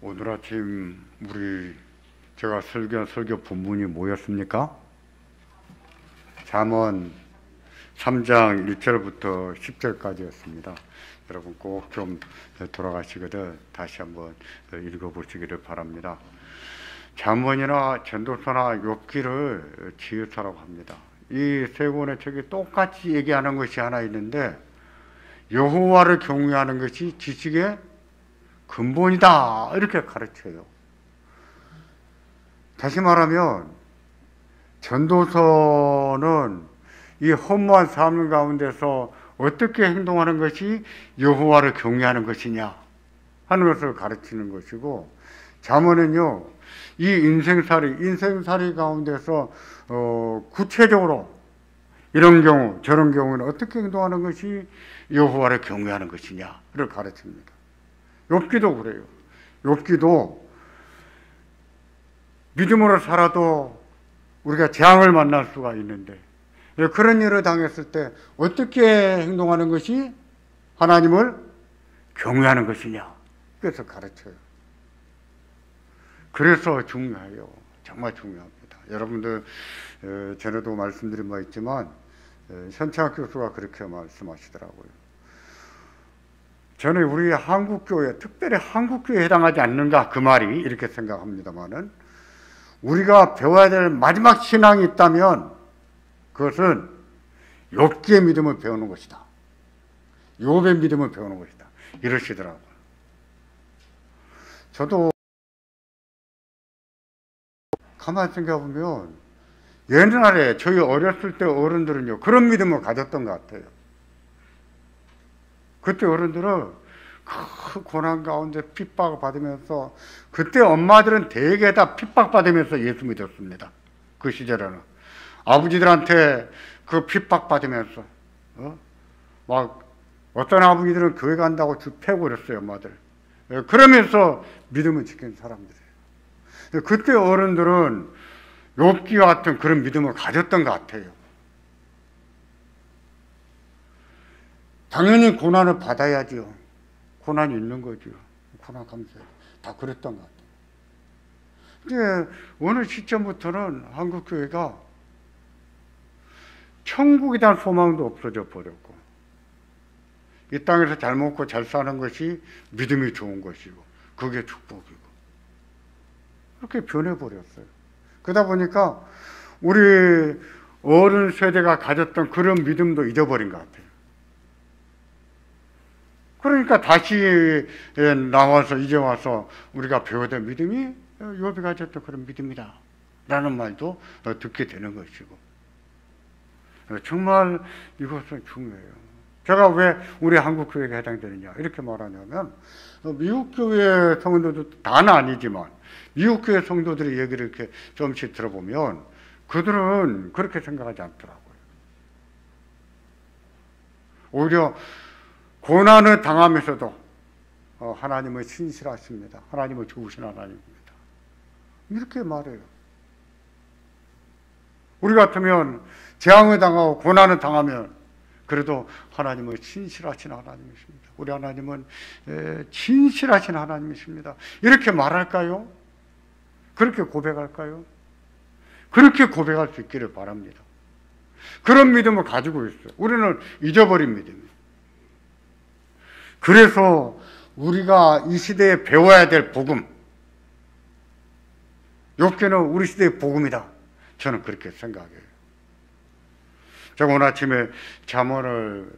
오늘 아침 제가 설교 본문이 뭐였습니까? 잠언 3장 1절부터 10절까지였습니다. 여러분 꼭 좀 돌아가시거든 다시 한번 읽어보시기를 바랍니다. 잠언이나 전도서나 욥기를 지으사라고 합니다. 이 세 권의 책이 똑같이 얘기하는 것이 하나 있는데, 여호와를 경외하는 것이 지식의 근본이다 이렇게 가르쳐요. 다시 말하면 전도서는 이 허무한 삶 가운데서 어떻게 행동하는 것이 여호와를 경외하는 것이냐 하는 것을 가르치는 것이고, 잠언은요 이 인생살이 가운데서 구체적으로 이런 경우 저런 경우는 어떻게 행동하는 것이 여호와를 경외하는 것이냐를 가르칩니다. 욥기도 그래요. 욥기도 믿음으로 살아도 우리가 재앙을 만날 수가 있는데, 그런 일을 당했을 때 어떻게 행동하는 것이 하나님을 경외하는 것이냐, 그래서 가르쳐요. 그래서 중요해요. 정말 중요합니다. 여러분들 전에도 말씀드린 바 있지만 현창학 교수가 그렇게 말씀하시더라고요. 저는 우리 한국교회, 특별히 한국교회에 해당하지 않는가 그 말이 이렇게 생각합니다만은, 우리가 배워야 될 마지막 신앙이 있다면 그것은 욥기의 믿음을 배우는 것이다. 욥의 믿음을 배우는 것이다. 이러시더라고요. 저도 가만히 생각해보면 옛날에 저희 어렸을 때 어른들은요 그런 믿음을 가졌던 것 같아요. 그때 어른들은 그 고난 가운데 핍박을 받으면서, 그때 엄마들은 대개 다 핍박받으면서 예수 믿었습니다. 그 시절에는 아버지들한테 그 핍박받으면서 막 어떤 아버지들은 교회 간다고 주 패고 그랬어요, 엄마들. 그러면서 믿음을 지킨 사람들이에요. 그때 어른들은 욥기와 같은 그런 믿음을 가졌던 것 같아요. 당연히 고난을 받아야지요. 고난이 있는 거죠. 고난 감사해요. 다 그랬던 것 같아요. 근데 어느 시점부터는 한국교회가 천국에 대한 소망도 없어져 버렸고, 이 땅에서 잘 먹고 잘 사는 것이 믿음이 좋은 것이고 그게 축복이고, 그렇게 변해버렸어요. 그러다 보니까 우리 어른 세대가 가졌던 그런 믿음도 잊어버린 것 같아요. 그러니까 다시 나와서 이제 와서 우리가 배워야 될 믿음이 욥이 가졌던 그런 믿음이다 라는 말도 듣게 되는 것이고, 정말 이것은 중요해요. 제가 왜 우리 한국교회가 해당되느냐 이렇게 말하냐면, 미국 교회 성도도 다는 아니지만 미국 교회 성도들의 얘기를 이렇게 조금씩 들어보면 그들은 그렇게 생각하지 않더라고요. 오히려 고난을 당하면서도 하나님은 신실하십니다. 하나님은 좋으신 하나님입니다. 이렇게 말해요. 우리 같으면 재앙을 당하고 고난을 당하면 그래도 하나님은 신실하신 하나님이십니다. 우리 하나님은 진실하신 하나님이십니다. 이렇게 말할까요? 그렇게 고백할까요? 그렇게 고백할 수 있기를 바랍니다. 그런 믿음을 가지고 있어요. 우리는 잊어버린 믿음이에요. 그래서 우리가 이 시대에 배워야 될 복음, 욥기는 우리 시대의 복음이다. 저는 그렇게 생각해요. 제가 오늘 아침에 잠언을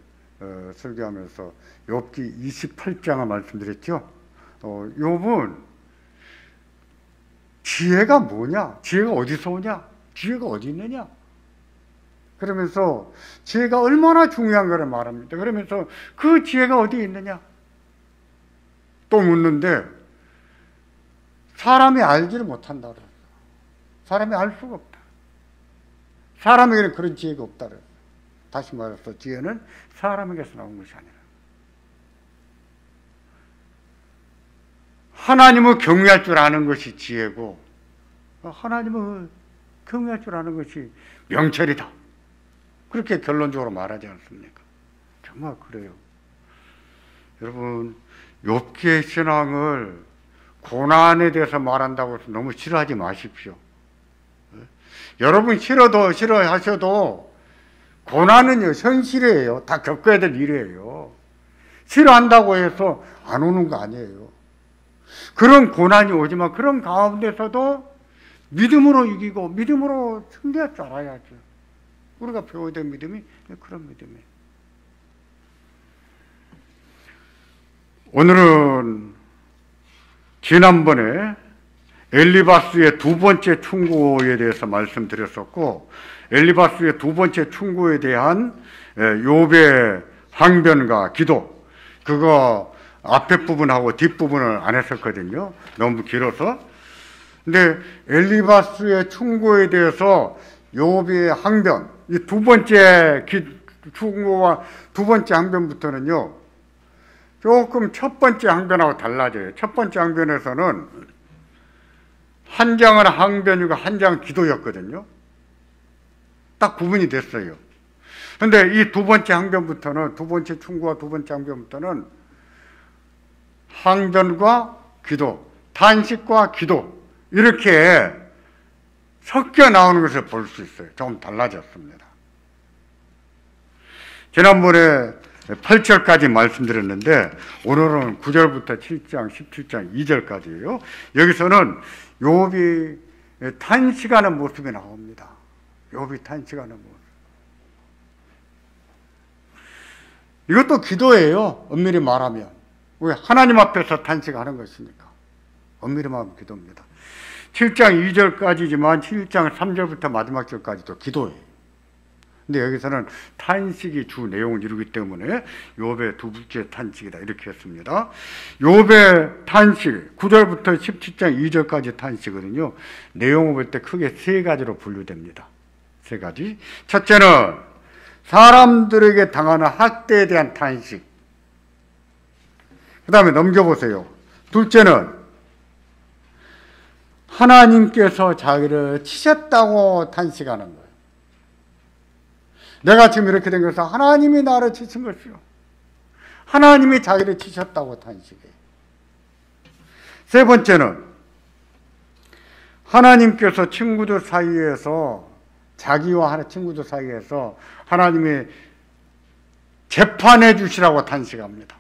설교하면서 욥기 28장을 말씀드렸죠. 욥은 지혜가 뭐냐? 지혜가 어디서 오냐? 지혜가 어디 있느냐? 그러면서 지혜가 얼마나 중요한 것을 말합니다. 그러면서 그 지혜가 어디 있느냐? 또 묻는데, 사람이 알지를 못한다 그래요. 사람이 알 수가 없다. 사람에게는 그런 지혜가 없다 그래요. 다시 말해서 지혜는 사람에게서 나온 것이 아니라 하나님을 경외할 줄 아는 것이 지혜고, 하나님을 경외할 줄 아는 것이 명철이다. 그렇게 결론적으로 말하지 않습니까? 정말 그래요. 여러분, 욥기의 신앙을 고난에 대해서 말한다고 해서 너무 싫어하지 마십시오. 여러분 싫어하셔도 고난은요, 현실이에요. 다 겪어야 될 일이에요. 싫어한다고 해서 안 오는 거 아니에요. 그런 고난이 오지만 그런 가운데서도 믿음으로 이기고 믿음으로 승리할 줄 알아야죠. 우리가 배워야 될 믿음이 그런 믿음이에요. 오늘은 지난번에 엘리바스의 두 번째 충고에 대해서 말씀드렸었고, 엘리바스의 두 번째 충고에 대한 욥의 항변과 기도, 그거 앞에 부분하고 뒷부분을 안 했었거든요. 너무 길어서. 근데 엘리바스의 충고에 대해서 욥의 항변, 이 두 번째 충고와 두 번째 항변부터는요, 조금 첫 번째 항변하고 달라져요. 첫 번째 항변에서는 한 장은 항변이고 한 장은 기도였거든요. 딱 구분이 됐어요. 그런데 이 두 번째 항변부터는, 두 번째 충고와 두 번째 항변부터는 항변과 기도, 탄식과 기도, 이렇게 섞여 나오는 것을 볼 수 있어요. 조금 달라졌습니다. 지난번에 8절까지 말씀드렸는데 오늘은 9절부터 7장, 17장 2절까지예요. 여기서는 욥이 탄식하는 모습이 나옵니다. 욥이 탄식하는 모습. 이것도 기도예요. 엄밀히 말하면. 왜? 하나님 앞에서 탄식하는 것이니까. 엄밀히 말하면 기도입니다. 7장 2절까지지만 7장 3절부터 마지막 절까지도 기도예요. 근데 여기서는 탄식이 주 내용을 이루기 때문에 욥의 두 번째 탄식이다, 이렇게 했습니다. 욥의 탄식, 9절부터 17장 2절까지 탄식거든요. 내용을 볼 때 크게 세 가지로 분류됩니다. 세 가지. 첫째는 사람들에게 당하는 학대에 대한 탄식. 그 다음에 넘겨보세요. 둘째는 하나님께서 자기를 치셨다고 탄식하는 거예요. 내가 지금 이렇게 된 것은 하나님이 나를 치신 것이요, 하나님이 자기를 치셨다고 탄식해요. 세 번째는 하나님께서 친구들 사이에서, 자기와 친구들 사이에서 하나님이 재판해 주시라고 탄식합니다.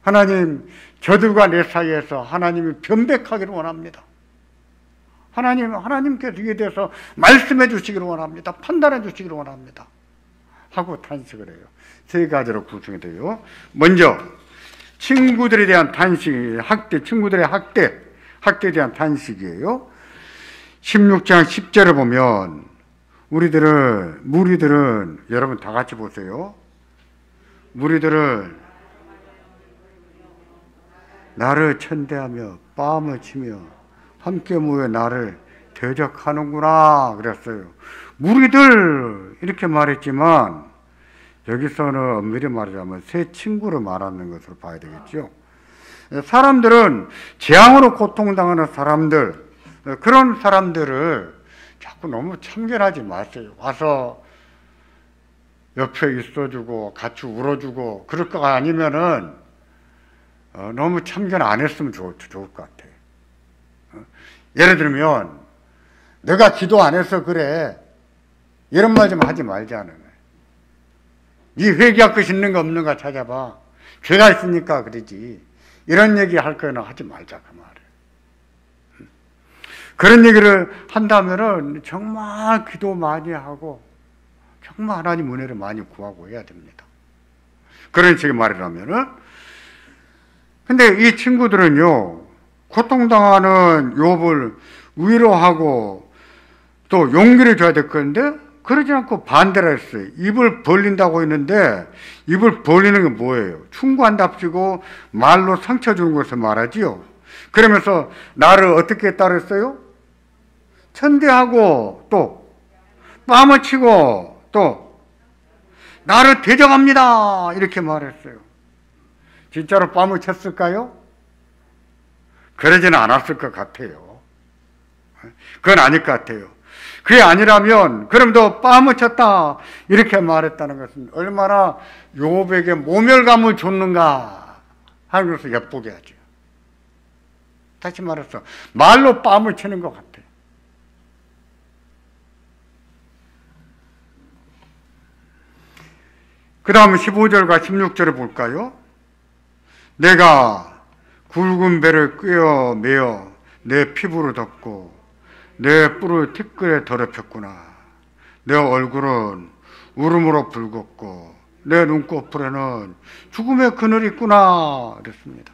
하나님, 저들과 내 사이에서 하나님이 변백하기를 원합니다. 하나님께서 이에 대해서 말씀해 주시기를 원합니다. 판단해 주시기를 원합니다. 하고 탄식을 해요. 세 가지로 구성이 돼요. 먼저 친구들에 대한 탄식, 친구들의 학대에 대한 탄식이에요. 16장 10절을 보면 무리들은 여러분 다 같이 보세요. 무리들은 나를 천대하며 뺨을 치며 함께 모여 나를 대적하는구나 그랬어요. 무리들 이렇게 말했지만 여기서는 엄밀히 말하자면 새 친구를 말하는 것으로 봐야 되겠죠. 사람들은 재앙으로 고통당하는 사람들, 그런 사람들을 자꾸 너무 참견하지 마세요. 와서 옆에 있어주고 같이 울어주고 그럴 거 아니면은 너무 참견 안 했으면 좋을 것 같아요. 예를 들면 내가 기도 안 해서 그래, 이런 말 좀 하지 말자는 거예요. 네 회개할 것 있는 거 없는가 찾아봐. 죄가 있으니까 그러지. 이런 얘기 할 거는 하지 말자 그 말이에요. 그런 얘기를 한다면은 정말 기도 많이 하고 정말 하나님 은혜를 많이 구하고 해야 됩니다. 그런 식의 말이라면은. 근데 이 친구들은요, 고통당하는 욥을 위로하고 또 용기를 줘야 될 건데 그러지 않고 반대를 했어요. 입을 벌린다고 했는데 입을 벌리는 게 뭐예요? 충고한답시고 말로 상처 주는 것을 말하지요. 그러면서 나를 어떻게 했다 그랬어요? 천대하고 또 뺨을 치고 또 나를 대적합니다 이렇게 말했어요. 진짜로 뺨을 쳤을까요? 그러지는 않았을 것 같아요. 그건 아닐 것 같아요. 그게 아니라면 그럼 너 뺨을 쳤다 이렇게 말했다는 것은 얼마나 욥에게 모멸감을 줬는가 하는 것을 엿보게 하죠. 다시 말해서 말로 뺨을 치는 것 같아요. 그 다음 15절과 16절을 볼까요? 내가 굵은 배를 꿰어 매어 내 피부로 덮고 내 뿔을 티끌에 더럽혔구나. 내 얼굴은 울음으로 붉었고 내 눈꺼풀에는 죽음의 그늘이 있구나. 그랬습니다.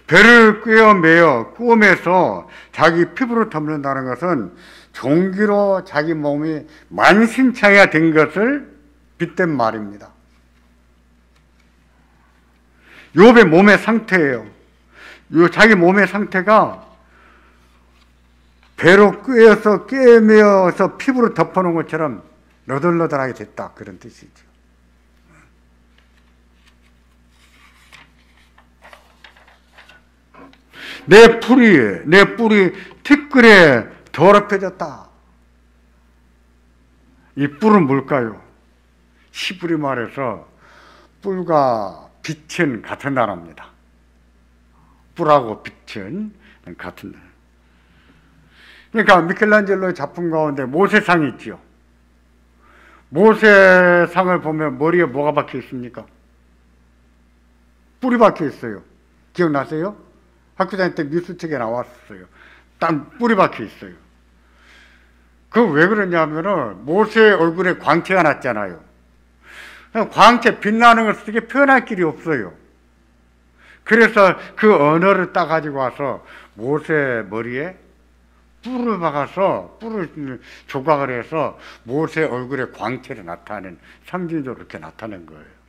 배를 꿰어 매어 꿰매서 자기 피부로 덮는다는 것은 종기로 자기 몸이 만신창이가 된 것을 빗댄 말입니다. 욥의 몸의 상태예요. 자기 몸의 상태가 배로 꿰어서 꿰매어서 피부로 덮어놓은 것처럼 너덜너덜하게 됐다, 그런 뜻이죠. 내 뿔이 티끌에 더럽혀졌다. 이 뿔은 뭘까요? 시부리 말해서 뿔과 빛은 같은 나라입니다. 뿔하고 빛은 같은 나라. 그러니까 미켈란젤로의 작품 가운데 모세상이 있지요. 모세상을 보면 머리에 뭐가 박혀 있습니까? 뿔이 박혀 있어요. 기억나세요? 학교 다닐 때 미술책에 나왔어요. 딱 뿔이 박혀 있어요. 그 왜 그러냐면은 모세 얼굴에 광채가 났잖아요. 광채 빛나는 것을 어떻게 표현할 길이 없어요. 그래서 그 언어를 따가지고 와서 모세 머리에 뿔을 박아서 뿔을 조각을 해서 모세 얼굴에 광채를 나타내는, 상징적으로 이렇게 나타낸 거예요.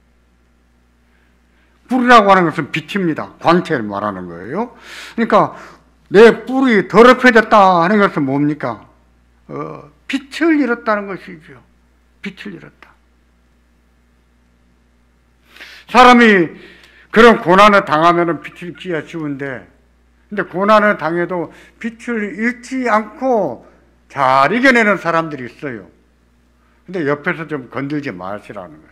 뿔이라고 하는 것은 빛입니다. 광채를 말하는 거예요. 그러니까 내 뿔이 더럽혀졌다 하는 것은 뭡니까? 빛을 잃었다는 것이죠. 빛을 잃었다. 사람이 그런 고난을 당하면 빛을 잃기가 쉬운데, 근데 고난을 당해도 빛을 잃지 않고 잘 이겨내는 사람들이 있어요. 근데 옆에서 좀 건들지 마시라는 거예요.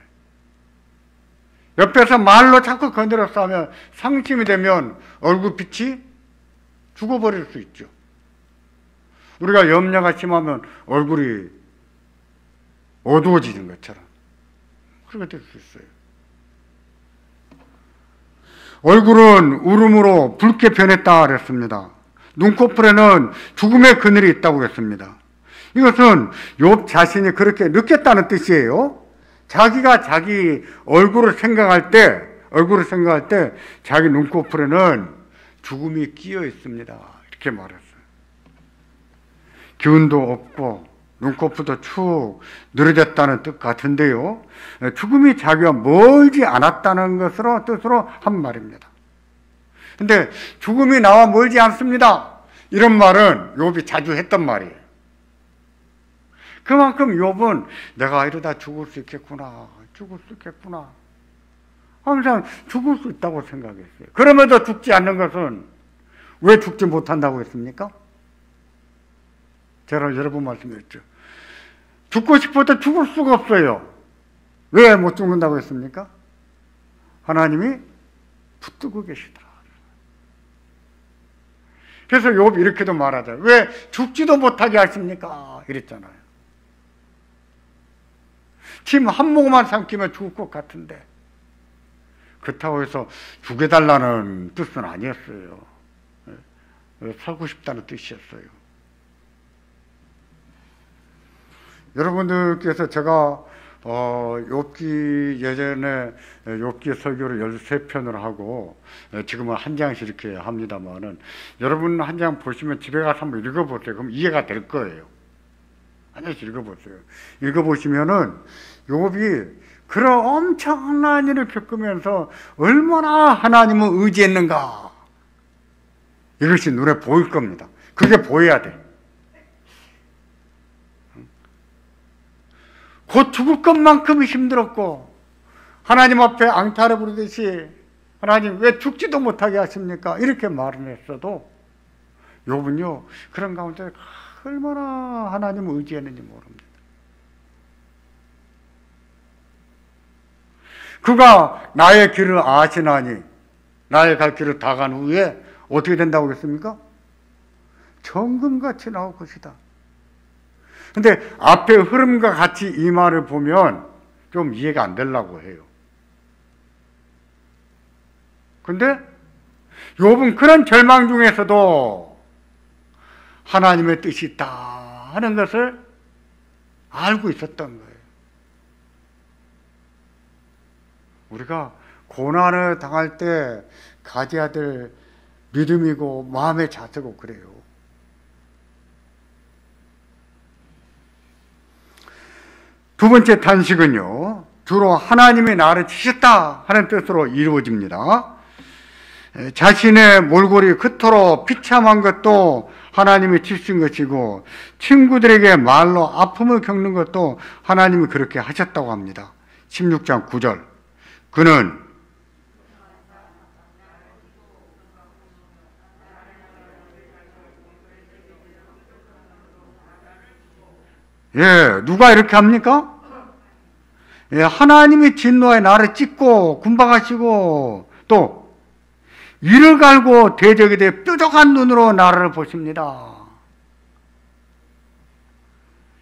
옆에서 말로 자꾸 건드려서 하면 상심이 되면 얼굴빛이 죽어버릴 수 있죠. 우리가 염려가 심하면 얼굴이 어두워지는 것처럼 그렇게 될 수 있어요. 얼굴은 울음으로 붉게 변했다 그랬습니다. 눈꺼풀에는 죽음의 그늘이 있다고 했습니다. 이것은 욥 자신이 그렇게 느꼈다는 뜻이에요. 자기가 자기 얼굴을 생각할 때 자기 눈꺼풀에는 죽음이 끼어 있습니다. 이렇게 말했어요. 기운도 없고 눈꺼풀도 축 늘어졌다는 뜻 같은데요. 죽음이 자기와 멀지 않았다는 뜻으로 한 말입니다. 근데 죽음이 나와 멀지 않습니다. 이런 말은 욥이 자주 했던 말이에요. 그만큼 욥은 내가 이러다 죽을 수 있겠구나. 항상 죽을 수 있다고 생각했어요. 그러면서 죽지 않는 것은 왜 죽지 못한다고 했습니까? 제가 여러 번 말씀드렸죠. 죽고 싶어도 죽을 수가 없어요. 왜 못 죽는다고 했습니까? 하나님이 붙들고 계시더라. 그래서 욥이 이렇게도 말하죠. 왜 죽지도 못하게 하십니까? 이랬잖아요. 침 한 모금만 삼키면 죽을 것 같은데, 그렇다고 해서 죽여달라는 뜻은 아니었어요. 살고 싶다는 뜻이었어요. 여러분들께서 제가 욥기 예전에 욥기 설교를 13편을 하고 지금은 한 장씩 이렇게 합니다만은, 여러분 한 장 보시면 집에 가서 한번 읽어보세요. 그럼 이해가 될 거예요. 한 장씩 읽어보세요. 읽어보시면은 욥이 그런 엄청난 일을 겪으면서 얼마나 하나님을 의지했는가, 이것이 눈에 보일 겁니다. 그게 보여야 돼. 곧 죽을 것만큼 힘들었고, 하나님 앞에 앙탈을 부르듯이 하나님 왜 죽지도 못하게 하십니까? 이렇게 말을 했어도 욥은요 그런 가운데 얼마나 하나님을 의지했는지 모릅니다. 그가 나의 길을 아시나니 나의 갈 길을 다 간 후에 어떻게 된다고 했습니까? 정금같이 나올 것이다. 근데 앞에 흐름과 같이 이 말을 보면 좀 이해가 안 되려고 해요. 근데 욥은 그런 절망 중에서도 하나님의 뜻이 있다 하는 것을 알고 있었던 거예요. 우리가 고난을 당할 때 가져야 될 믿음이고 마음의 자세고 그래요. 두 번째 탄식은요, 주로 하나님이 나를 치셨다 하는 뜻으로 이루어집니다. 자신의 몰골이 그토록 비참한 것도 하나님이 치신 것이고, 친구들에게 말로 아픔을 겪는 것도 하나님이 그렇게 하셨다고 합니다. 16장 9절. 그는 누가 이렇게 합니까? 하나님이 진노에 나를 찢고 군박하시고 또 이를 갈고 대적에 대해 뾰족한 눈으로 나를 보십니다.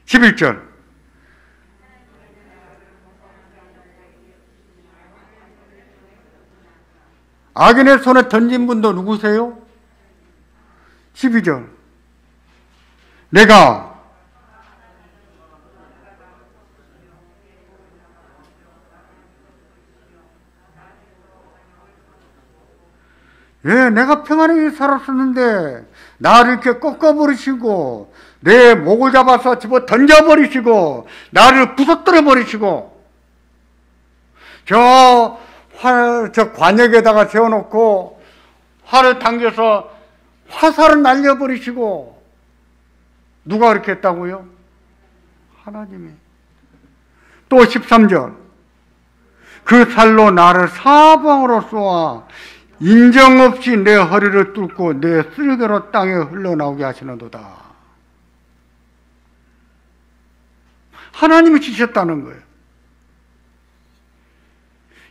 11절. 악인의 손에 던진 분도 누구세요? 12절. 내가 내가 평안하게 살았었는데 나를 이렇게 꺾어버리시고 내 목을 잡아서 집어 던져버리시고 나를 부서뜨려 버리시고 저 관역에다가 세워놓고 활을 당겨서 화살을 날려버리시고 누가 그렇게 했다고요? 하나님이. 또 13절. 그 살로 나를 사방으로 쏘아 인정 없이 내 허리를 뚫고 내 쓸개로 땅에 흘러나오게 하시는도다. 하나님이 치셨다는 거예요.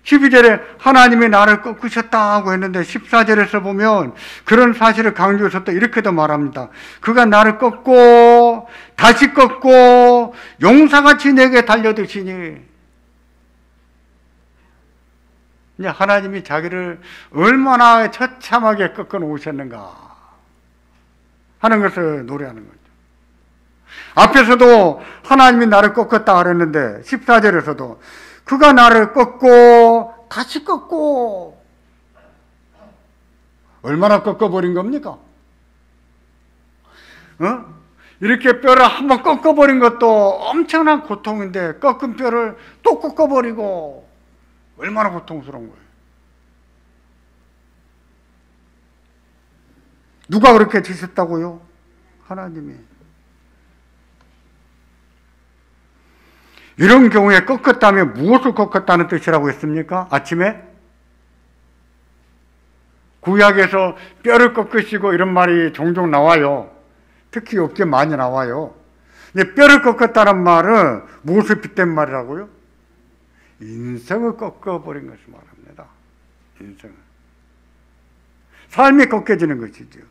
12절에 하나님이 나를 꺾으셨다고 했는데 14절에서 보면 그런 사실을 강조해서 또 이렇게도 말합니다. 그가 나를 꺾고 다시 꺾고 용사같이 내게 달려드시니, 이제 하나님이 자기를 얼마나 처참하게 꺾어 놓으셨는가 하는 것을 노래하는 거죠. 앞에서도 하나님이 나를 꺾었다 그랬는데 14절에서도 그가 나를 꺾고 다시 꺾고, 얼마나 꺾어버린 겁니까? 이렇게 뼈를 한번 꺾어버린 것도 엄청난 고통인데 꺾은 뼈를 또 꺾어버리고 얼마나 고통스러운 거예요. 누가 그렇게 치셨다고요? 하나님이. 이런 경우에 꺾었다면 무엇을 꺾었다는 뜻이라고 했습니까? 아침에? 구약에서 뼈를 꺾으시고 이런 말이 종종 나와요. 특히 욥기에 많이 나와요. 근데 뼈를 꺾었다는 말은 무엇을 빗댄 말이라고요? 인생을 꺾어버린 것을 말합니다. 인생을. 삶이 꺾여지는 것이죠.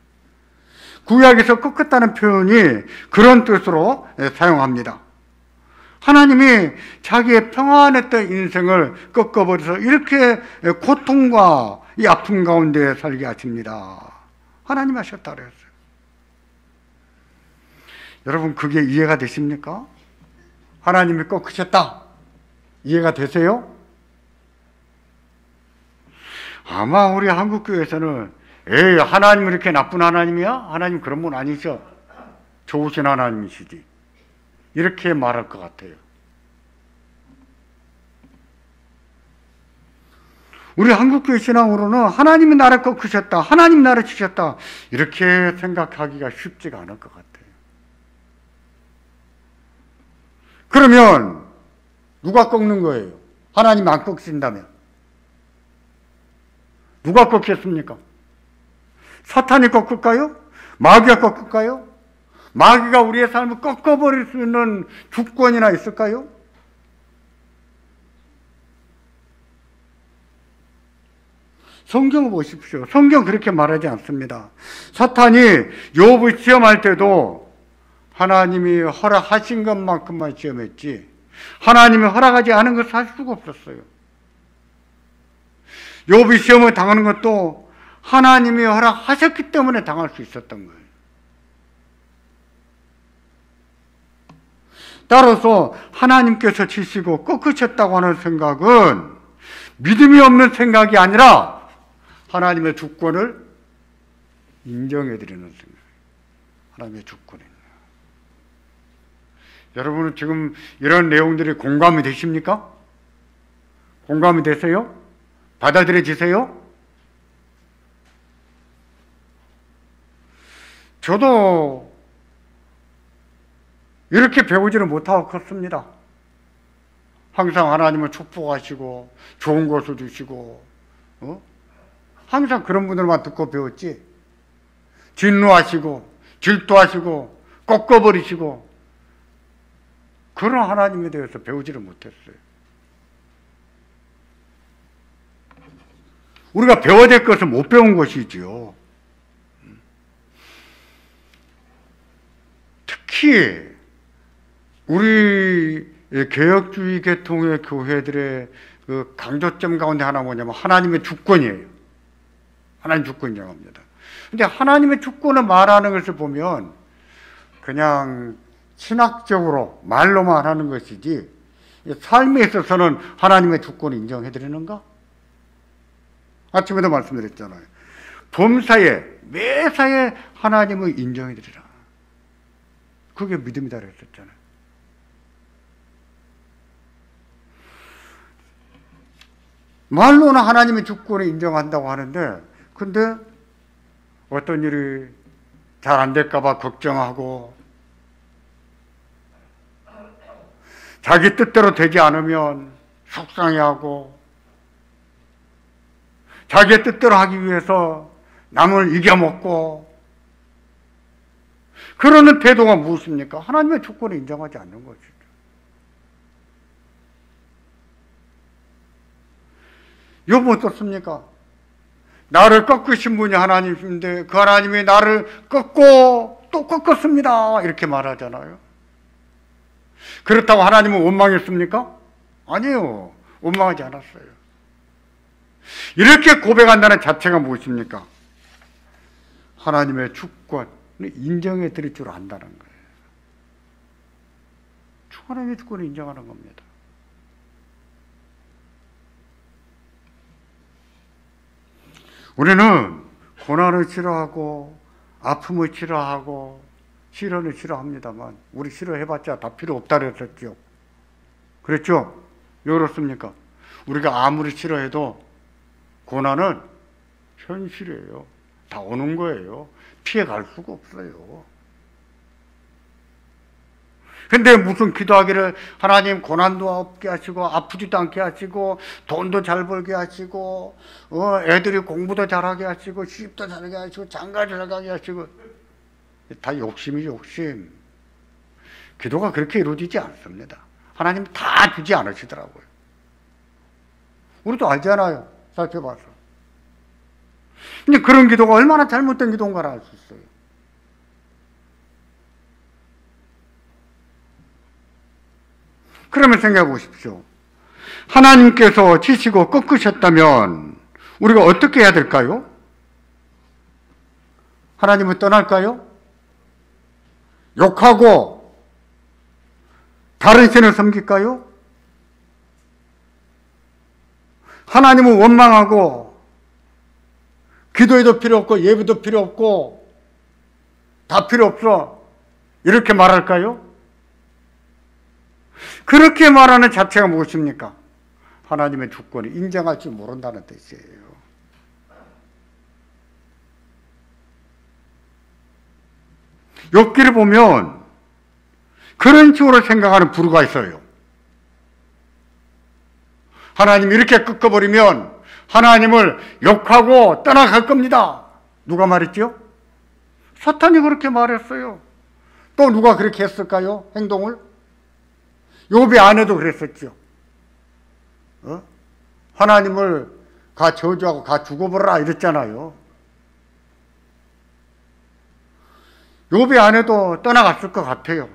구약에서 꺾었다는 표현이 그런 뜻으로 사용합니다. 하나님이 자기의 평안했던 인생을 꺾어버려서 이렇게 고통과 이 아픔 가운데 살게 하십니다. 하나님 하셨다 그랬어요. 여러분, 그게 이해가 되십니까? 하나님이 꺾으셨다. 이해가 되세요? 아마 우리 한국교회에서는 하나님은 이렇게 나쁜 하나님이야? 하나님 그런 분 아니죠. 좋으신 하나님이시지. 이렇게 말할 것 같아요. 우리 한국교회 신앙으로는 하나님이 나를 꺾으셨다, 하나님 나를 치셨다, 이렇게 생각하기가 쉽지가 않을 것 같아요. 그러면 누가 꺾는 거예요? 하나님 안 꺾으신다면 누가 꺾겠습니까? 사탄이 꺾을까요? 마귀가 꺾을까요? 마귀가 우리의 삶을 꺾어버릴 수 있는 주권이나 있을까요? 성경을 보십시오. 성경 그렇게 말하지 않습니다. 사탄이 욥을 시험할 때도 하나님이 허락하신 것만큼만 시험했지 하나님이 허락하지 않은 것을 할 수가 없었어요. 욥이 시험을 당하는 것도 하나님이 허락하셨기 때문에 당할 수 있었던 거예요. 따라서 하나님께서 치시고 꺾으셨다고 하는 생각은 믿음이 없는 생각이 아니라 하나님의 주권을 인정해드리는 생각. 하나님의 주권입니다. 여러분은 지금 이런 내용들이 공감이 되십니까? 공감이 되세요? 받아들여지세요? 저도 이렇게 배우지를 못하고 컸습니다. 항상 하나님은 축복하시고 좋은 것을 주시고 항상 그런 분들만 듣고 배웠지 진노하시고 질투하시고 꺾어버리시고 그런 하나님에 대해서 배우지를 못했어요. 우리가 배워야 될 것을 못 배운 것이지요. 특히 우리 개혁주의 계통의 교회들의 그 강조점 가운데 하나 뭐냐면 하나님의 주권이에요. 하나님 주권 인정합니다. 근데 하나님의 주권을 말하는 것을 보면 그냥 신학적으로 말로만 하는 것이지 삶에 있어서는 하나님의 주권을 인정해드리는가? 아침에도 말씀드렸잖아요. 범사에 매사에 하나님을 인정해드리라. 그게 믿음이다 그랬었잖아요. 말로는 하나님의 주권을 인정한다고 하는데 근데 어떤 일이 잘 안 될까 봐 걱정하고 자기 뜻대로 되지 않으면 속상해하고 자기의 뜻대로 하기 위해서 남을 이겨먹고 그러는 태도가 무엇입니까? 하나님의 주권을 인정하지 않는 것이죠. 욥은 어떻습니까? 나를 꺾으신 분이 하나님인데 그 하나님이 나를 꺾고 또 꺾었습니다. 이렇게 말하잖아요. 그렇다고 하나님은 원망했습니까? 아니에요. 원망하지 않았어요. 이렇게 고백한다는 자체가 무엇입니까? 하나님의 주권을 인정해 드릴 줄 안다는 거예요. 하나님의 주권을 인정하는 겁니다. 우리는 고난을 싫어하고 아픔을 싫어하고 시련을 싫어합니다만 우리 싫어해봤자 다 필요 없다 그랬었죠. 그랬죠? 왜 그렇습니까? 우리가 아무리 싫어해도 고난은 현실이에요. 다 오는 거예요. 피해갈 수가 없어요. 근데 무슨 기도하기를 하나님 고난도 없게 하시고 아프지도 않게 하시고 돈도 잘 벌게 하시고 애들이 공부도 잘하게 하시고 시집도 잘하게 하시고 장가를 잘 가게 하시고 다 욕심이죠. 욕심. 기도가 그렇게 이루어지지 않습니다. 하나님 다 주지 않으시더라고요. 우리도 알잖아요. 살펴봐서. 근데 그런 기도가 얼마나 잘못된 기도인가를 알 수 있어요. 그러면 생각해 보십시오. 하나님께서 치시고 꺾으셨다면 우리가 어떻게 해야 될까요? 하나님을 떠날까요? 욕하고 다른 신을 섬길까요? 하나님을 원망하고 기도해도 필요 없고 예배도 필요 없고 다 필요 없어 이렇게 말할까요? 그렇게 말하는 자체가 무엇입니까? 하나님의 주권을 인정할 줄 모른다는 뜻이에요. 욥기를 보면 그런 식으로 생각하는 부류가 있어요. 하나님 이렇게 꺾어버리면 하나님을 욕하고 떠나갈 겁니다. 누가 말했죠? 사탄이 그렇게 말했어요. 또 누가 그렇게 했을까요? 행동을? 욥의 아내도 그랬었죠. 하나님을 가 저주하고 가 죽어버려라 이랬잖아요. 욥의 아내도 떠나갔을 것 같아요.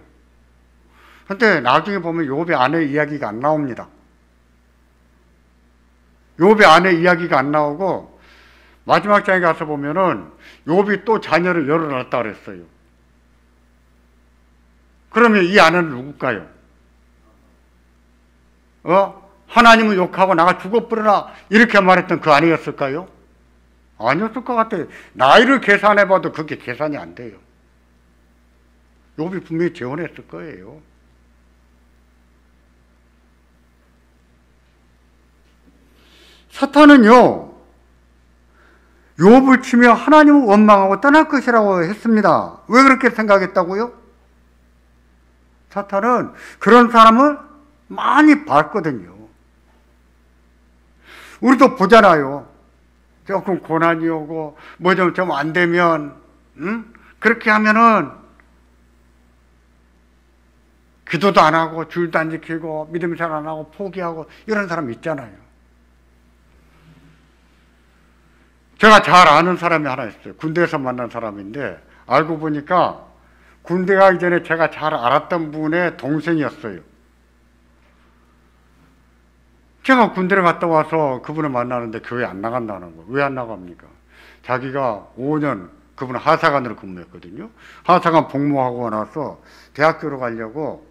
근데 나중에 보면 욥의 아내 이야기가 안 나옵니다. 욥의 아내 이야기가 안 나오고 마지막 장에 가서 보면은 욥이 또 자녀를 열어놨다 그랬어요. 그러면 이 아내는 누굴까요? 하나님을 욕하고 나가 죽어버려라 이렇게 말했던 그 아내였을까요? 아니었을 것 같아요. 나이를 계산해봐도 그게 계산이 안 돼요. 욥이 분명히 재혼했을 거예요. 사탄은요, 욥을 치며 하나님을 원망하고 떠날 것이라고 했습니다. 왜 그렇게 생각했다고요? 사탄은 그런 사람을 많이 봤거든요. 우리도 보잖아요. 조금 고난이 오고 뭐 좀 안 되면 그렇게 하면은 기도도 안 하고 주일도 안 지키고 믿음 잘 안 하고 포기하고 이런 사람 있잖아요. 제가 잘 아는 사람이 하나 있어요. 군대에서 만난 사람인데 알고 보니까 군대 가기 전에 제가 잘 알았던 분의 동생이었어요. 제가 군대를 갔다 와서 그분을 만나는데 교회 안 나간다는 거예요. 왜 안 나갑니까? 자기가 5년 그분은 하사관으로 근무했거든요. 하사관 복무하고 나서 대학교로 가려고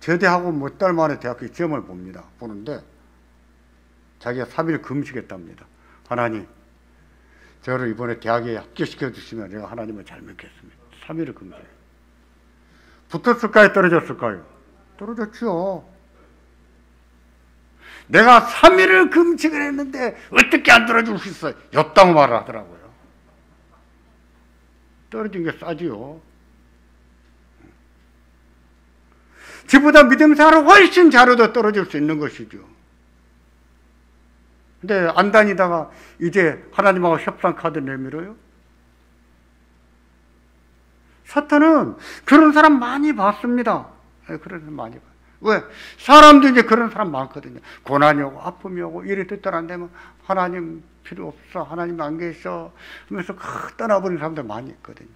제대하고 몇 달 만에 대학교 시험을 보는데 자기가 3일 금식했답니다. 하나님, 저를 이번에 대학에 합격시켜 주시면 제가 하나님을 잘 믿겠습니다. 3일을 금식. 붙었을까요? 떨어졌을까요? 떨어졌죠. 내가 3일을 금식을 했는데 어떻게 안 떨어질 수 있어요? 였다고 말을 하더라고요. 떨어진 게 싸지요. 지보다 믿음 생활을 훨씬 잘해도 떨어질 수 있는 것이죠. 근데 안 다니다가 이제 하나님하고 협상 카드 내밀어요? 사탄은 그런 사람 많이 봤습니다. 그런 사람 많이 봐요. 왜? 사람도 이제 그런 사람 많거든요. 고난이 오고 아픔이 오고 일이 뜻대로 안 되면 하나님 필요 없어, 하나님 안 계셔 하면서 떠나버리는 사람들 많이 있거든요.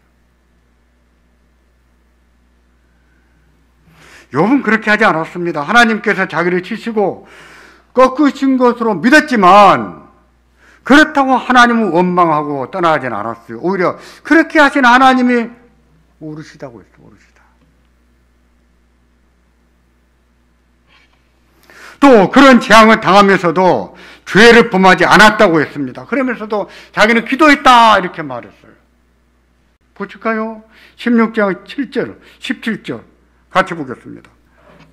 욥은 그렇게 하지 않았습니다. 하나님께서 자기를 치시고 꺾으신 것으로 믿었지만 그렇다고 하나님을 원망하고 떠나가진 않았어요. 오히려 그렇게 하신 하나님이 오르시다고 했어요. 오르시다. 또 그런 재앙을 당하면서도 죄를 범하지 않았다고 했습니다. 그러면서도 자기는 기도했다 이렇게 말했어요. 보실까요? 16장 7절, 17절 같이 보겠습니다.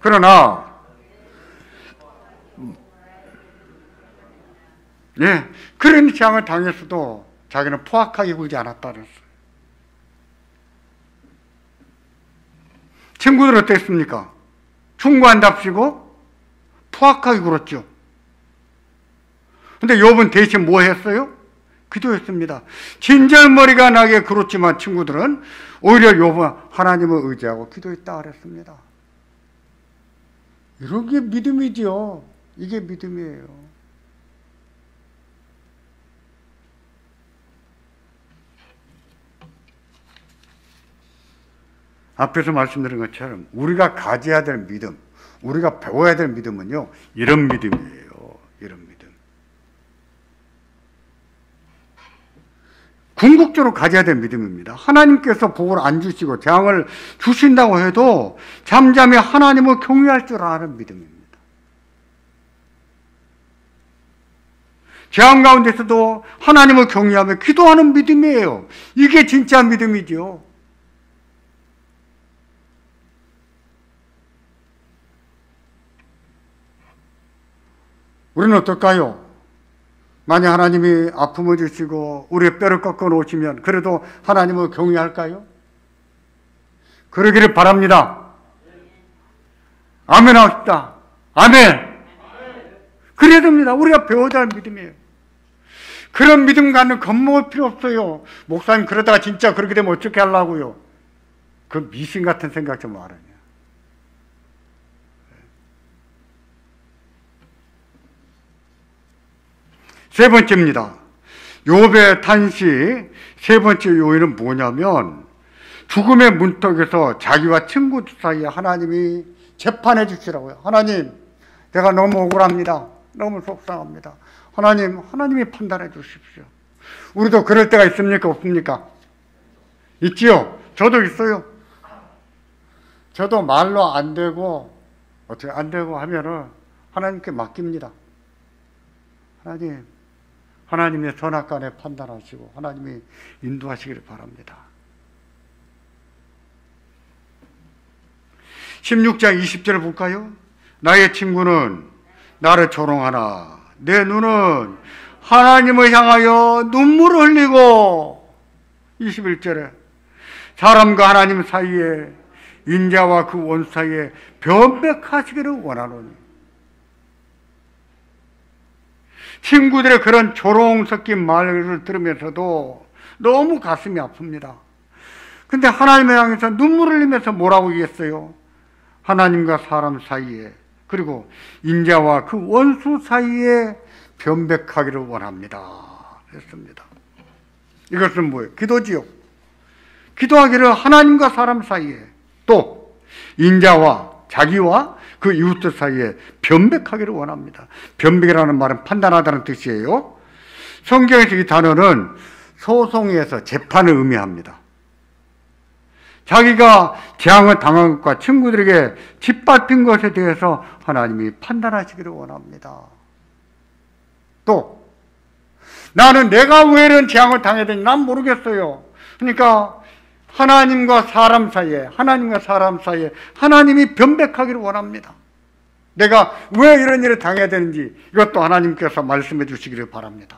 그러나 그런 재앙을 당했어도 자기는 포악하게 굴지 않았다 그랬어요. 친구들 어땠습니까? 충고한답시고 포악하게 굴었죠. 근데 욥은 대신 뭐 했어요? 기도했습니다. 진절머리가 나게 굴었지만 친구들은 오히려 욥은 하나님을 의지하고 기도했다 그랬습니다. 이런 게 믿음이지요. 이게 믿음이에요. 앞에서 말씀드린 것처럼 우리가 가져야 될 믿음, 우리가 배워야 될 믿음은요, 이런 믿음이에요. 이런 믿음. 궁극적으로 가져야 될 믿음입니다. 하나님께서 복을 안 주시고 재앙을 주신다고 해도 잠잠히 하나님을 경외할 줄 아는 믿음입니다. 재앙 가운데서도 하나님을 경외하며 기도하는 믿음이에요. 이게 진짜 믿음이죠. 우리는 어떨까요? 만약 하나님이 아픔을 주시고 우리의 뼈를 꺾어 놓으시면 그래도 하나님을 경외할까요? 그러기를 바랍니다. 아멘 하고 싶다. 아멘. 그래야 됩니다. 우리가 배워야 할 믿음이에요. 그런 믿음 갖는 겁먹을 필요 없어요. 목사님 그러다가 진짜 그렇게 되면 어떻게 하려고요? 그 미신 같은 생각 좀 말아요. 세 번째입니다. 욥의 탄식 세 번째 요인은 뭐냐면 죽음의 문턱에서 자기와 친구들 사이에 하나님이 재판해 주시라고요. 하나님, 내가 너무 억울합니다. 너무 속상합니다. 하나님이 판단해 주십시오. 우리도 그럴 때가 있습니까? 없습니까? 있지요? 저도 있어요. 저도 말로 안 되고 어떻게 안 되고 하면은 하나님께 맡깁니다. 하나님의 선악간에 판단하시고 하나님이 인도하시기를 바랍니다. 16장 20절을 볼까요? 나의 친구는 나를 조롱하나 내 눈은 하나님을 향하여 눈물을 흘리고 21절에 사람과 하나님 사이에 인자와 그 원수 사이에 변백하시기를 원하노니 친구들의 그런 조롱 섞인 말을 들으면서도 너무 가슴이 아픕니다. 근데 하나님을 향해서 눈물을 흘리면서 뭐라고 얘기했어요? 하나님과 사람 사이에 그리고 인자와 그 원수 사이에 변백하기를 원합니다 했습니다. 이것은 뭐예요? 기도지요. 기도하기를 하나님과 사람 사이에 또 인자와 자기와 그 이웃들 사이에 변백하기를 원합니다. 변백이라는 말은 판단하다는 뜻이에요. 성경에서 이 단어는 소송에서 재판을 의미합니다. 자기가 재앙을 당한 것과 친구들에게 짓밟힌 것에 대해서 하나님이 판단하시기를 원합니다. 또 나는 내가 왜 이런 재앙을 당해야 되는지 난 모르겠어요. 그러니까 하나님과 사람 사이에 하나님이 변백하기를 원합니다. 내가 왜 이런 일을 당해야 되는지 이것도 하나님께서 말씀해 주시기를 바랍니다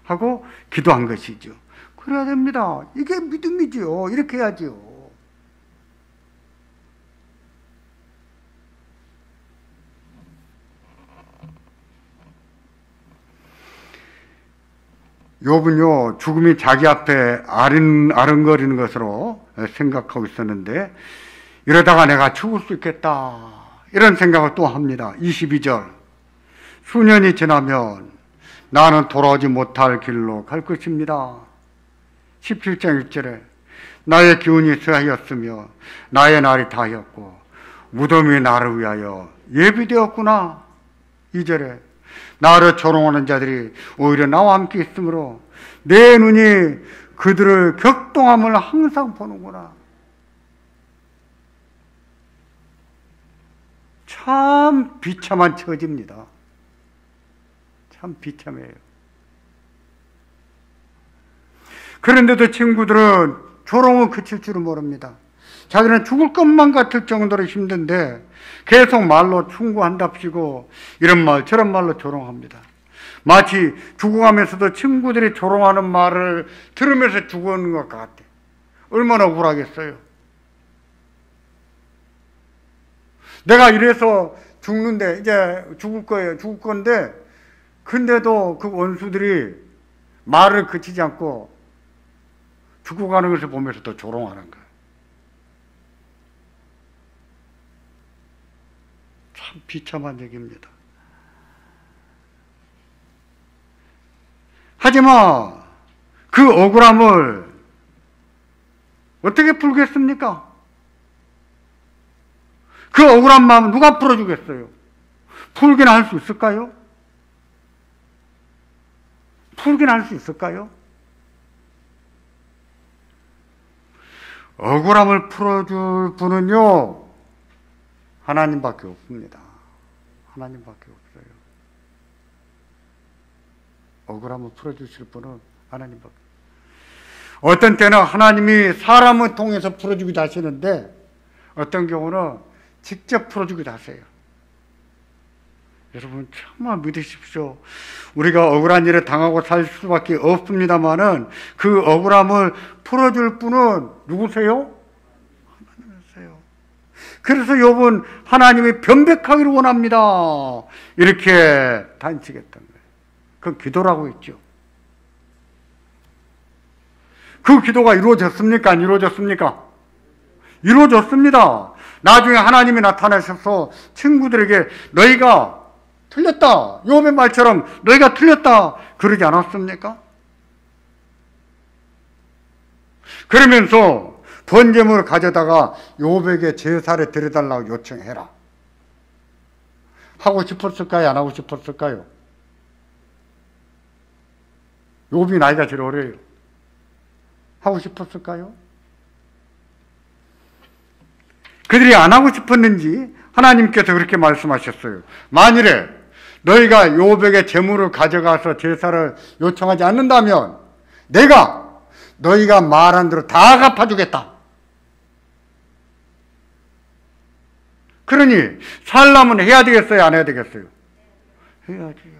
하고 기도한 것이죠. 그래야 됩니다. 이게 믿음이죠. 이렇게 해야죠. 욥은요 죽음이 자기 앞에 아른거리는 것으로 생각하고 있었는데 이러다가 내가 죽을 수 있겠다 이런 생각을 또 합니다. 22절 수년이 지나면 나는 돌아오지 못할 길로 갈 것입니다. 17장 1절에 나의 기운이 쇠하였으며 나의 날이 다하였고 무덤이 나를 위하여 예비되었구나. 2절에 나를 조롱하는 자들이 오히려 나와 함께 있으므로 내 눈이 그들을 격동함을 항상 보는구나. 참 비참한 처지입니다. 참 비참해요. 그런데도 친구들은 조롱은 그칠 줄은 모릅니다. 자기는 죽을 것만 같을 정도로 힘든데 계속 말로 충고한답시고 이런 말 저런 말로 조롱합니다. 마치 죽어가면서도 친구들이 조롱하는 말을 들으면서 죽어오는 것 같아. 얼마나 억울하겠어요. 내가 이래서 죽는데 이제 죽을 건데 근데도 그 원수들이 말을 그치지 않고 죽어가는 것을 보면서 또 조롱하는 거예요. 참 비참한 얘기입니다. 하지만 그 억울함을 어떻게 풀겠습니까? 그 억울한 마음을 누가 풀어주겠어요? 풀긴 할 수 있을까요? 풀긴 할 수 있을까요? 억울함을 풀어줄 분은요 하나님밖에 없습니다. 하나님밖에 없어요. 억울함을 풀어주실 분은 하나님밖에. 어떤 때는 하나님이 사람을 통해서 풀어주기도 하시는데 어떤 경우는 직접 풀어주기도 하세요. 여러분 정말 믿으십시오. 우리가 억울한 일을 당하고 살 수밖에 없습니다만은 그 억울함을 풀어줄 분은 누구세요? 하나님이세요. 그래서 욥은 하나님이 변백하기를 원합니다. 이렇게 단식했던 거예요. 그건 기도라고 했죠. 그 기도가 이루어졌습니까? 안 이루어졌습니까? 이루어졌습니다. 나중에 하나님이 나타나셔서 친구들에게 너희가 틀렸다. 욥의 말처럼 너희가 틀렸다. 그러지 않았습니까? 그러면서 번제물을 가져다가 욥에게 제사를 드려달라고 요청해라. 하고 싶었을까요? 안 하고 싶었을까요? 욥이 나이가 제일 어려요. 하고 싶었을까요? 그들이 안 하고 싶었는지 하나님께서 그렇게 말씀하셨어요. 만일에 너희가 욥에게 제물을 가져가서 제사를 요청하지 않는다면 내가 너희가 말한 대로 다 갚아주겠다. 그러니 살려면 해야 되겠어요? 안 해야 되겠어요? 해야지요.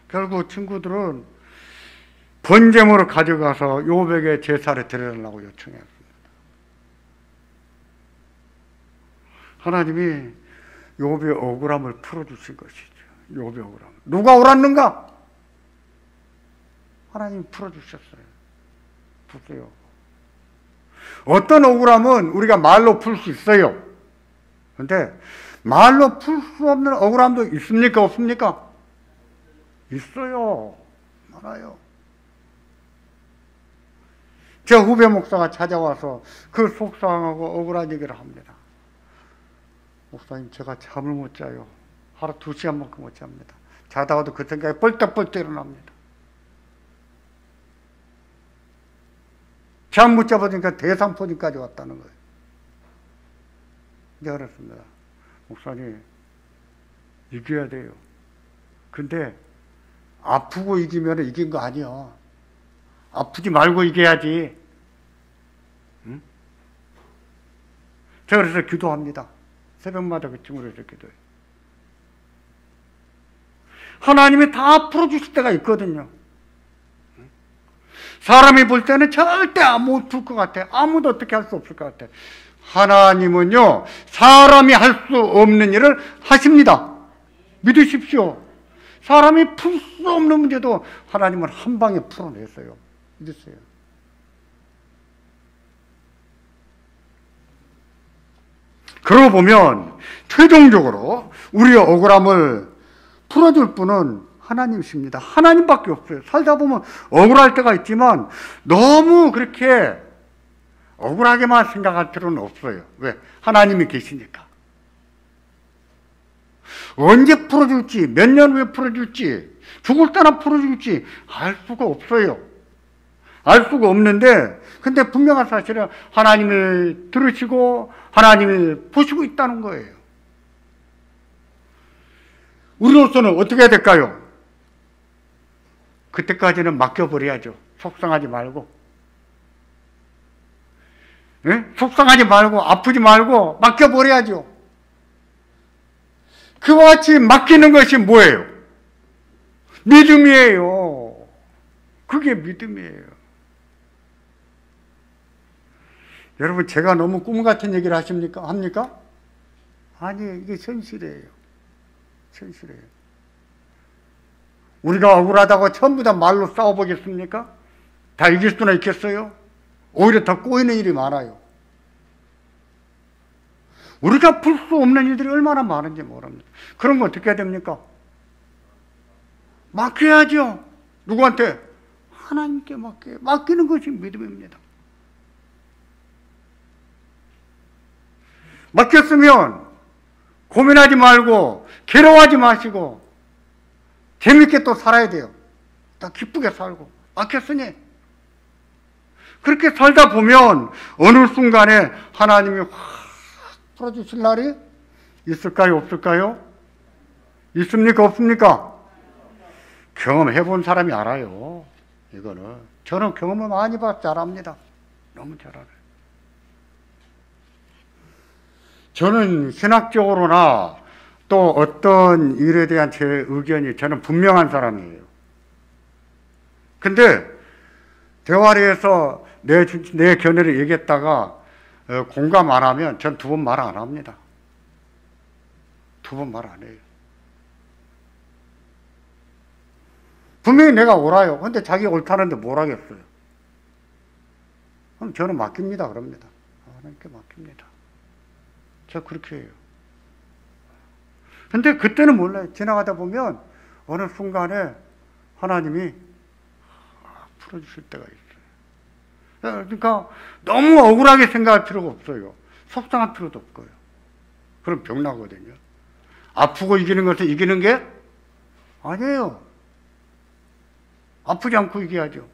결국 친구들은 번제물을 가져가서 욥에게 제사를 드려달라고 요청했습니다. 하나님이 욥의 억울함을 풀어주신 것이죠. 욥의 억울함. 누가 옳았는가? 하나님이 풀어주셨어요. 보세요. 어떤 억울함은 우리가 말로 풀 수 있어요. 그런데 말로 풀 수 없는 억울함도 있습니까? 없습니까? 있어요. 많아요. 제 후배 목사가 찾아와서 그 속상하고 억울한 얘기를 합니다. 목사님, 제가 잠을 못 자요. 하루 2시간만큼 못 잡니다. 자다가도 그 생각이 뻘떡뻘떡 일어납니다. 잠 못 잡으니까 대상포진까지 왔다는 거예요. 이제 그렇습니다. 목사님, 이겨야 돼요. 근데 아프고 이기면 이긴 거 아니야. 아프지 말고 이겨야지. 응? 제가 그래서 기도합니다. 새벽마다 그 친구를 이렇게 기도해요. 하나님이 다 풀어주실 때가 있거든요. 사람이 볼 때는 절대 못 풀 것 같아. 아무도 어떻게 할 수 없을 것 같아. 하나님은요, 사람이 할 수 없는 일을 하십니다. 믿으십시오. 사람이 풀 수 없는 문제도 하나님은 한 방에 풀어냈어요. 믿으세요. 그러고 보면 최종적으로 우리의 억울함을 풀어줄 분은 하나님이십니다. 하나님밖에 없어요. 살다 보면 억울할 때가 있지만 너무 그렇게 억울하게만 생각할 필요는 없어요. 왜? 하나님이 계시니까. 언제 풀어줄지, 몇 년 후에 풀어줄지, 죽을 때나 풀어줄지 알 수가 없어요. 알 수가 없는데, 근데 분명한 사실은 하나님을 들으시고 하나님을 보시고 있다는 거예요. 우리로서는 어떻게 해야 될까요? 그때까지는 맡겨버려야죠. 속상하지 말고. 네? 속상하지 말고, 아프지 말고, 맡겨버려야죠. 그와 같이 맡기는 것이 뭐예요? 믿음이에요. 그게 믿음이에요. 여러분, 제가 너무 꿈 같은 얘기를 합니까? 아니, 이게 현실이에요. 현실이에요. 우리가 억울하다고 전부 다 말로 싸워보겠습니까? 다 이길 수는 있겠어요? 오히려 더 꼬이는 일이 많아요. 우리가 풀 수 없는 일들이 얼마나 많은지 모릅니다. 그런 거 어떻게 해야 됩니까? 맡겨야죠. 누구한테? 하나님께 맡겨요. 맡기는 것이 믿음입니다. 맡겼으면 고민하지 말고 괴로워하지 마시고 재밌게 또 살아야 돼요. 더 기쁘게 살고. 맡겼으니 그렇게 살다 보면 어느 순간에 하나님이 확 풀어주실 날이 있을까요? 없을까요? 있습니까? 없습니까? 경험해 본 사람이 알아요. 이거는 저는 경험을 많이 봐서 잘 압니다. 너무 잘 알아요. 저는 신학적으로나 또 어떤 일에 대한 제 의견이 저는 분명한 사람이에요. 근데 대화리에서 내 견해를 얘기했다가 공감 안 하면 전 2번 말 안 합니다. 2번 말 안 해요. 분명히 내가 옳아요. 근데 자기가 옳다는데 뭘 하겠어요? 그럼 저는 맡깁니다. 그럽니다. 하나님께 맡깁니다. 제가 그렇게 해요. 근데 그때는 몰라요. 지나가다 보면 어느 순간에 하나님이 풀어주실 때가 있어요. 그러니까 너무 억울하게 생각할 필요가 없어요. 속상할 필요도 없고요. 그럼 병 나거든요. 아프고 이기는 것은 이기는 게 아니에요. 아프지 않고 이겨야죠.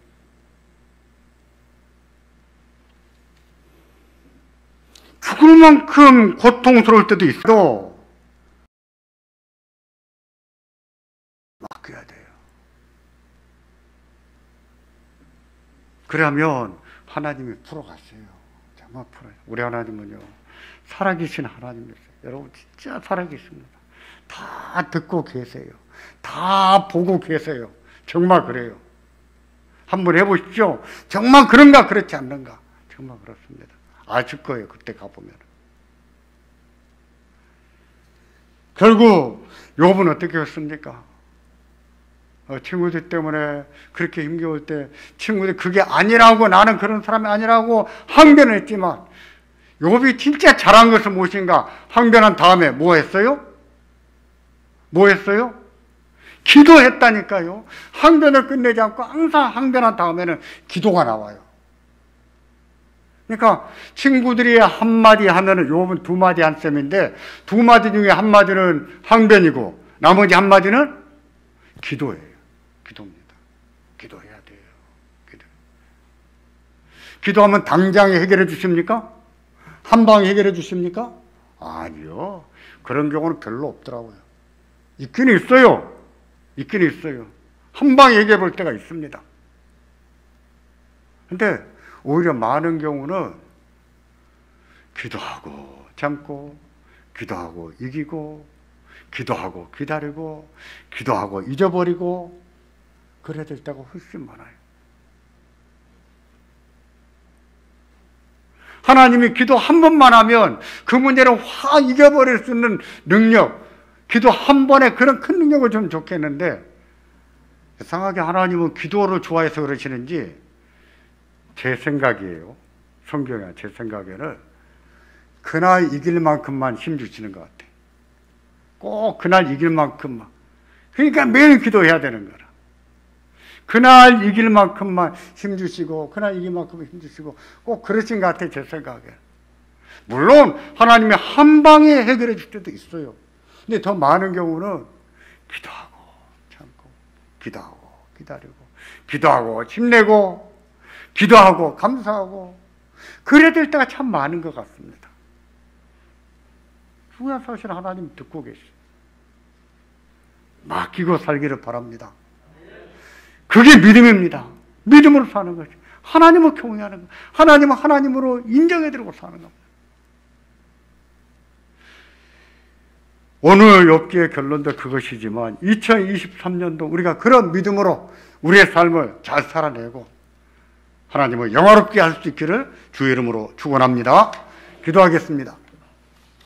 죽을 만큼 고통스러울 때도 있어도 맡겨야 돼요. 그러면 하나님이 풀어갔어요. 정말 풀어요. 우리 하나님은요, 살아계신 하나님이세요. 여러분 진짜 살아계십니다. 다 듣고 계세요. 다 보고 계세요. 정말 그래요. 한번 해보십시오. 정말 그런가 그렇지 않는가. 정말 그렇습니다. 아실 거예요. 그때 가보면. 결국 욥은 어떻게 했습니까? 친구들 때문에 그렇게 힘겨울 때 친구들이 그게 아니라고, 나는 그런 사람이 아니라고 항변을 했지만, 욥이 진짜 잘한 것은 무엇인가? 항변한 다음에 뭐 했어요? 뭐 했어요? 기도했다니까요. 항변을 끝내지 않고 항상 항변한 다음에는 기도가 나와요. 그러니까 친구들이 한마디 하면은, 욥은 두 마디 한 셈인데, 두 마디 중에 한 마디는 항변이고 나머지 한 마디는 기도예요. 기도입니다. 기도해야 돼요. 기도하면 당장 해결해 주십니까? 한 방에 해결해 주십니까? 아니요. 그런 경우는 별로 없더라고요. 있긴 있어요. 있긴 있어요. 한 방에 얘기해 볼 때가 있습니다. 근데 오히려 많은 경우는 기도하고 참고, 기도하고 이기고, 기도하고 기다리고, 기도하고 잊어버리고, 그래야 될 때가 훨씬 많아요. 하나님이 기도 한 번만 하면 그 문제를 확 이겨버릴 수 있는 능력, 기도 한 번에 그런 큰 능력을 좀 좋겠는데, 이상하게 하나님은 기도를 좋아해서 그러시는지, 제 생각이에요. 성경이 제 생각에는 그날 이길 만큼만 힘 주시는 것 같아요. 꼭 그날 이길 만큼만. 그러니까 매일 기도해야 되는 거라. 그날 이길 만큼만 힘 주시고, 그날 이길 만큼만 힘 주시고, 꼭 그러신 것 같아요. 제 생각에. 물론 하나님이 한 방에 해결해 줄 때도 있어요. 근데 더 많은 경우는 기도하고 참고, 기도하고 기다리고, 기도하고 힘내고, 기도하고 감사하고, 그래야 될 때가 참 많은 것 같습니다. 중요한 사실 하나님 듣고 계시죠. 맡기고 살기를 바랍니다. 그게 믿음입니다. 믿음으로 사는 것이. 하나님을 경외하는 것. 하나님은 하나님으로 인정해드리고 사는 겁니다. 오늘 욥기의 결론도 그것이지만 2023년도 우리가 그런 믿음으로 우리의 삶을 잘 살아내고 하나님을 영화롭게 할 수 있기를 주의 이름으로 축원합니다. 기도하겠습니다.